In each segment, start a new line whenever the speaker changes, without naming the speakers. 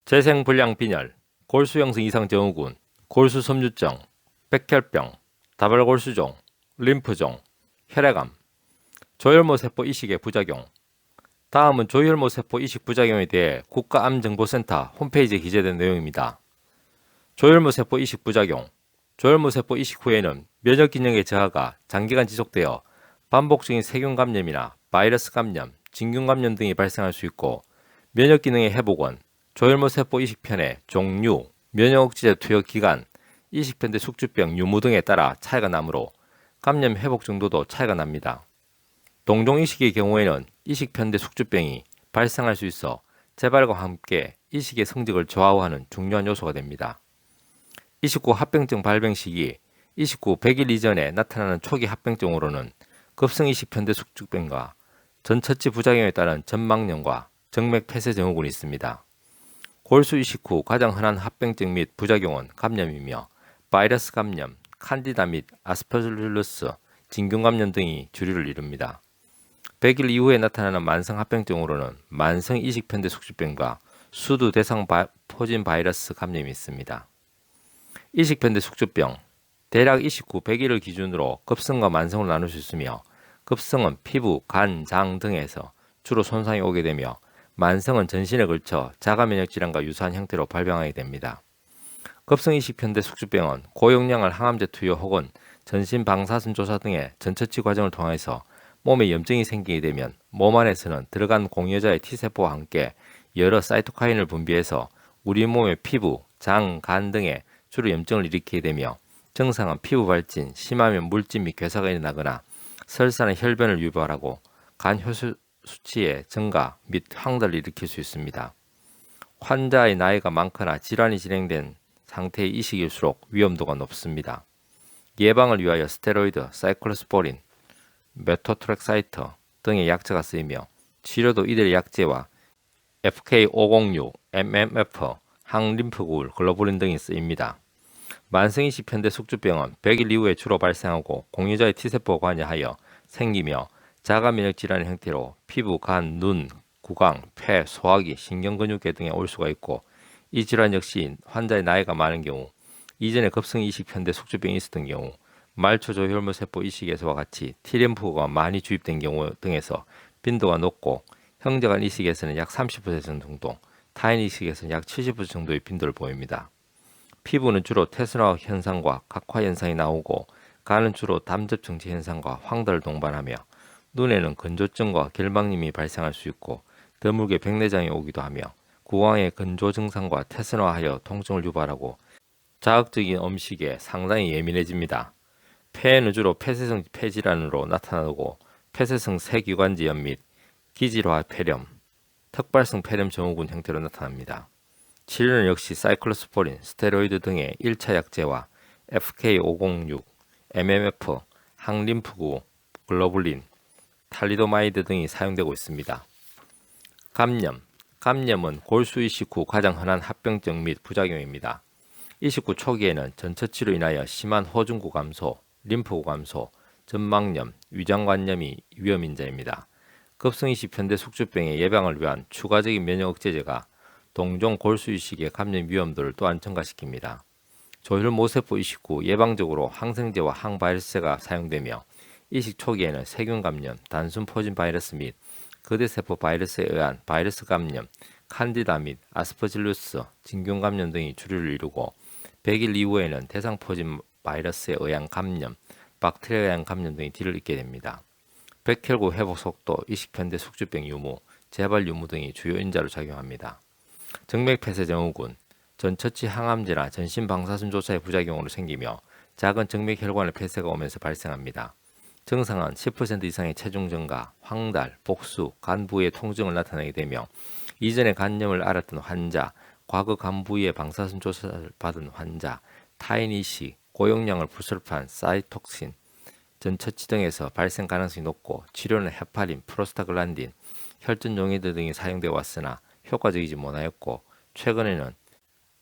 재생불량 빈혈, 골수형성 이상 증후군, 골수섬유증, 백혈병, 다발골수종, 림프종, 혈액암, 조혈모세포 이식의 부작용. 다음은 조혈모세포 이식 부작용에 대해 국가암정보센터 홈페이지에 기재된 내용입니다. 조혈모세포 이식 부작용. 조혈모세포 이식 후에는 면역기능의 저하가 장기간 지속되어 반복적인 세균 감염이나 바이러스 감염, 진균 감염 등이 발생할 수 있고, 면역기능의 회복은 조혈모세포 이식편의 종류, 면역억제제 투여 기간, 이식편대 숙주병 유무 등에 따라 차이가 나므로 감염 회복 정도도 차이가 납니다. 동종 이식의 경우에는 이식편대 숙주병이 발생할 수 있어 재발과 함께 이식의 성적을 좌우하는 중요한 요소가 됩니다. 이식 후 합병증 발병 시기, 이식 후 100일 이전에 나타나는 초기 합병증으로는 급성 이식편대 숙주병과 전처치 부작용에 따른 전막염과 정맥 폐쇄 증후군이 있습니다. 골수 이식 후 가장 흔한 합병증 및 부작용은 감염이며 바이러스 감염, 칸디다 및 아스퍼질러스, 진균 감염 등이 주류를 이룹니다. 100일 이후에 나타나는 만성 합병증으로는 만성 이식편대 숙주병과 수두 대상 포진 바이러스 감염이 있습니다. 이식편대 숙주병, 대략 이식 후 100일을 기준으로 급성과 만성으로 나눌 수 있으며, 급성은 피부, 간, 장 등에서 주로 손상이 오게 되며, 만성은 전신에 걸쳐 자가면역 질환과 유사한 형태로 발병하게 됩니다. 급성 이식편대 숙주병은 고용량을 항암제 투여 혹은 전신 방사선 조사 등의 전처치 과정을 통해서 몸에 염증이 생기게 되면 몸 안에서는 들어간 공여자의 T세포와 함께 여러 사이토카인을 분비해서 우리 몸의 피부, 장, 간 등에 주로 염증을 일으키게 되며, 증상은 피부 발진, 심하면 물집 및 괴사가 일어나거나 설사는 혈변을 유발하고 간 효소 수치의 증가 및 황달을 일으킬 수 있습니다. 환자의 나이가 많거나 질환이 진행된 상태의 이식일수록 위험도가 높습니다. 예방을 위하여 스테로이드, 사이클로스포린, 메토트렉사이트 등의 약제가 쓰이며, 치료도 이들의 약제와 FK506, MMF, 항림프구울, 글로불린 등이 쓰입니다. 만성 이식편대 숙주병은 100일 이후에 주로 발생하고 공유자의 T세포가 관여하여 생기며 자가면역 질환의 형태로 피부, 간, 눈, 구강, 폐, 소화기, 신경근육계 등에 올 수가 있고, 이 질환 역시 환자의 나이가 많은 경우, 이전에 급성 이식편대 숙주병이 있었던 경우, 말초 조혈모세포 이식에서와 같이 T림프구가 많이 주입된 경우 등에서 빈도가 높고, 형제간 이식에서는 약 30% 정도, 타인 이식에서는 약 70% 정도의 빈도를 보입니다. 피부는 주로 태순화 현상과 각화 현상이 나오고, 간은 주로 담즙 정체 현상과 황달을 동반하며, 눈에는 건조증과 결막림이 발생할 수 있고 드물게 백내장이 오기도 하며, 구강의 건조 증상과 태순화하여 통증을 유발하고 자극적인 음식에 상당히 예민해집니다. 폐에는 주로 폐쇄성 폐질환으로 나타나고 폐쇄성 세기관지염 및 기질화 폐렴, 턱발성 폐렴 증후군 형태로 나타납니다. 치료는 역시 사이클로스포린, 스테로이드 등의 1차 약제와 FK506, MMF, 항림프구, 글로불린, 탈리도마이드 등이 사용되고 있습니다. 감염. 감염은 골수 이식 후 가장 흔한 합병증 및 부작용입니다. 이식 후 초기에는 전처치로 인하여 심한 호중구 감소, 림프구 감소, 점막염, 위장관염이 위험인자입니다. 급성 이식 편대 숙주병의 예방을 위한 추가적인 면역 억제제가 동종 골수 이식의 감염 위험도를 또한 증가시킵니다. 조혈모세포 이식 후 예방적으로 항생제와 항바이러스제가 사용되며, 이식 초기에는 세균 감염, 단순 포진 바이러스 및 거대세포 바이러스에 의한 바이러스 감염, 칸디다 및 아스퍼질루스, 진균 감염 등이 주류를 이루고, 100일 이후에는 대상 포진 바이러스에 의한 감염, 박테리아에 의한 감염 등이 뒤를 잇게 됩니다. 백혈구 회복 속도, 이식편대 숙주병 유무, 재발 유무 등이 주요 인자로 작용합니다. 정맥 폐쇄 증후군, 전처치 항암제나 전신 방사선 조사의 부작용으로 생기며 작은 정맥 혈관의 폐쇄가 오면서 발생합니다. 증상은 10% 이상의 체중 증가, 황달, 복수, 간 부위의 통증을 나타내게 되며, 이전에 간염을 앓았던 환자, 과거 간 부위의 방사선 조사를 받은 환자, 타인 이식, 고용량을 불술판, 사이톡신, 전처치 등에서 발생 가능성이 높고, 치료는 헤파린, 프로스타글란딘, 혈전 용해제 등이 사용되어 왔으나 효과적이지 못하였고, 최근에는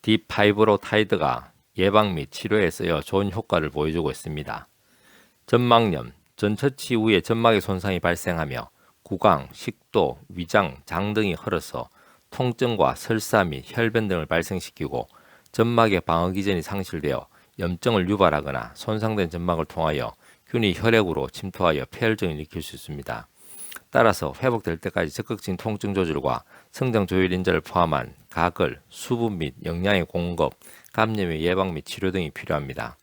디파이브로타이드가 예방 및 치료에 쓰여 좋은 효과를 보여주고 있습니다. 점막염. 전처치 후에 점막의 손상이 발생하며 구강, 식도, 위장, 장 등이 헐어서 통증과 설사 및 혈변 등을 발생시키고 점막의 방어 기전이 상실되어 염증을 유발하거나 손상된 점막을 통하여 균이 혈액으로 침투하여 폐혈증을 일으킬 수 있습니다. 따라서 회복될 때까지 적극적인 통증 조절과 성장 조절 인자를 포함한 가글, 수분 및 영양의 공급, 감염의 예방 및 치료 등이 필요합니다.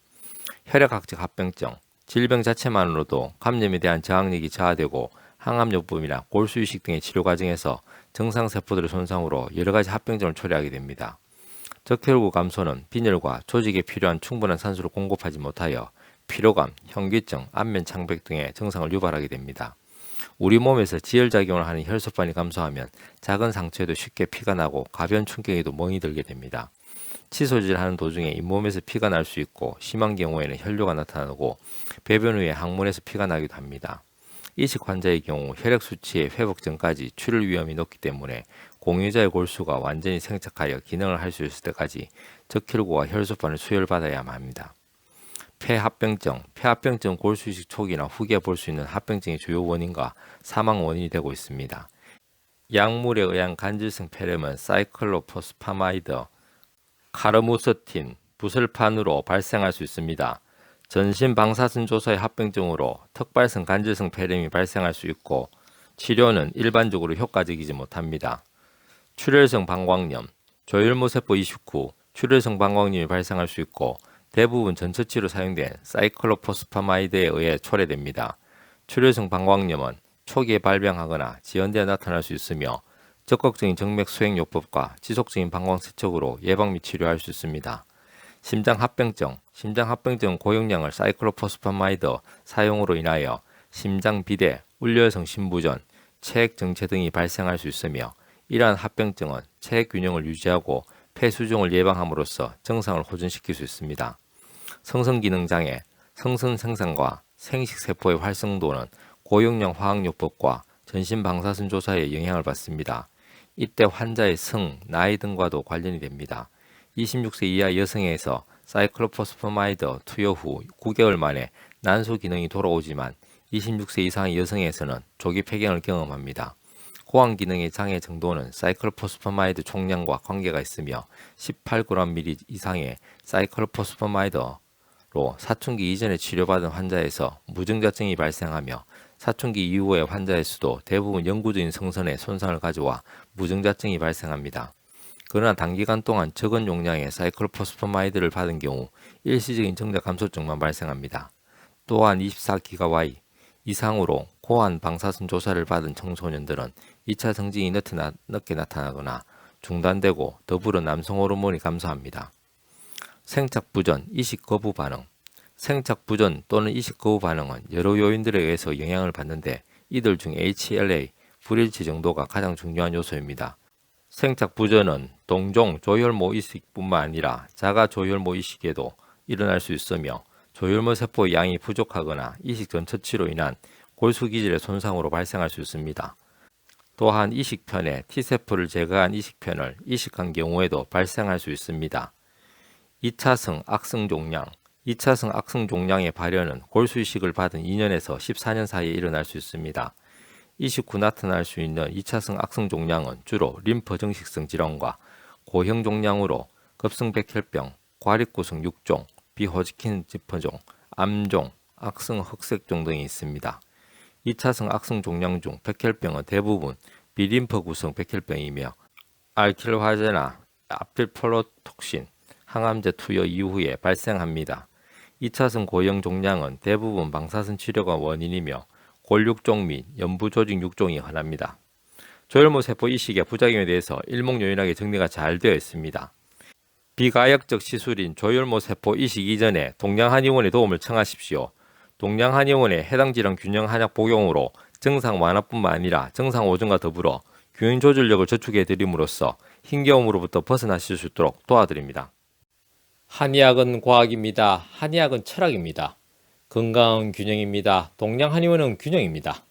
혈액학적 합병증, 질병 자체만으로도 감염에 대한 저항력이 저하되고 항암요법이나 골수이식 등의 치료 과정에서 정상세포들의 손상으로 여러가지 합병증을 초래하게 됩니다. 적혈구 감소는 빈혈과 조직에 필요한 충분한 산소를 공급하지 못하여 피로감, 현기증, 안면 창백 등의 증상을 유발하게 됩니다. 우리 몸에서 지혈작용을 하는 혈소판이 감소하면 작은 상처에도 쉽게 피가 나고 가벼운 충격에도 멍이 들게 됩니다. 치소질하는 도중에 잇몸에서 피가 날 수 있고 심한 경우에는 혈뇨가 나타나고 배변 후에 항문에서 피가 나기도 합니다. 이식 환자의 경우 혈액 수치의 회복 전까지 출혈 위험이 높기 때문에 공유자의 골수가 완전히 생착하여 기능을 할 수 있을 때까지 적혈구와 혈소판을 수혈받아야만 합니다. 폐합병증, 폐합병증은 골수이식 초기나 후기에 볼 수 있는 합병증의 주요 원인과 사망 원인이 되고 있습니다. 약물에 의한 간질성 폐렴은 사이클로포스파마이드, 카르무스틴, 부설판으로 발생할 수 있습니다. 전신 방사선 조사의 합병증으로 턱발성 간질성 폐렴이 발생할 수 있고 치료는 일반적으로 효과적이지 못합니다. 출혈성 방광염, 조혈모세포 이식 후 출혈성 방광염이 발생할 수 있고 대부분 전처치로 사용된 사이클로포스파마이드에 의해 초래됩니다. 출혈성 방광염은 초기에 발병하거나 지연되어 나타날 수 있으며 적극적인 정맥 수행요법과 지속적인 방광세척으로 예방 및 치료할 수 있습니다. 심장합병증, 심장합병증은 고용량을 사이클로포스파마이드 사용으로 인하여 심장비대, 울려성 심부전, 체액정체 등이 발생할 수 있으며 이러한 합병증은 체액균형을 유지하고 폐수종을 예방함으로써 정상을 호전시킬 수 있습니다. 성성기능장애, 성선생산과 생식세포의 활성도는 고용량 화학요법과 전신방사선 조사에 영향을 받습니다. 이때 환자의 성, 나이 등과도 관련이 됩니다. 26세 이하 여성에서 사이클로포스파마이드 투여 후 9개월 만에 난소 기능이 돌아오지만 26세 이상의 여성에서는 조기 폐경을 경험합니다. 고환 기능의 장애 정도는 사이클로포스파마이드 총량과 관계가 있으며 18g/ml 이상의 사이클로포스파마이드로 사춘기 이전에 치료받은 환자에서 무증자증이 발생하며 사춘기 이후의 환자에서도 대부분 영구적인 성선에 손상을 가져와 무증자증이 발생합니다. 그러나 단기간 동안 적은 용량의 사이클로포스파마이드를 받은 경우 일시적인 정자 감소증만 발생합니다. 또한 24기가와이 이상으로 고환 방사선 조사를 받은 청소년들은 2차 성징이 늦게 나타나거나 중단되고 더불어 남성 호르몬이 감소합니다. 생착부전, 이식거부 반응. 생착부전 또는 이식거부 반응은 여러 요인들에 의해서 영향을 받는데 이들 중 HLA, 불일치 정도가 가장 중요한 요소입니다. 생착부전은 동종 조혈모 이식뿐만 아니라 자가 조혈모 이식에도 일어날 수 있으며 조혈모 세포의 양이 부족하거나 이식 전 처치로 인한 골수기질의 손상으로 발생할 수 있습니다. 또한 이식편에 T세포를 제거한 이식편을 이식한 경우에도 발생할 수 있습니다. 2차성 악성종양, 2차성 악성종양의 발현은 골수이식을 받은 2년에서 14년 사이에 일어날 수 있습니다. 이식 후 나타날 수 있는 2차성 악성종양은 주로 림프 정식성 질환과 고형 종양으로 급성백혈병, 과립구성 6종, 비호지킨 지퍼종, 암종, 악성 흑색종 등이 있습니다. 2차성 악성 종양 중 백혈병은 대부분 비림프 구성 백혈병이며 알킬화제나 아필폴로톡신, 항암제 투여 이후에 발생합니다. 2차성 고형 종양은 대부분 방사선 치료가 원인이며 골육종 및 연부조직 육종이 흔합니다. 조혈모 세포 이식의 부작용에 대해서 일목요연하게 정리가 잘 되어 있습니다. 비가역적 시술인 조혈모 세포 이식 이전에 동양한의원의 도움을 청하십시오. 동양한의원의 해당 질환 균형 한약 복용으로 증상 완화뿐만 아니라 증상 오전과 더불어 균형 조절력을 저축해 드림으로써 힘겨움으로부터 벗어나실 수 있도록 도와드립니다. 한의학은 과학입니다. 한의학은 철학입니다. 건강은 균형입니다. 동양한의원은 균형입니다.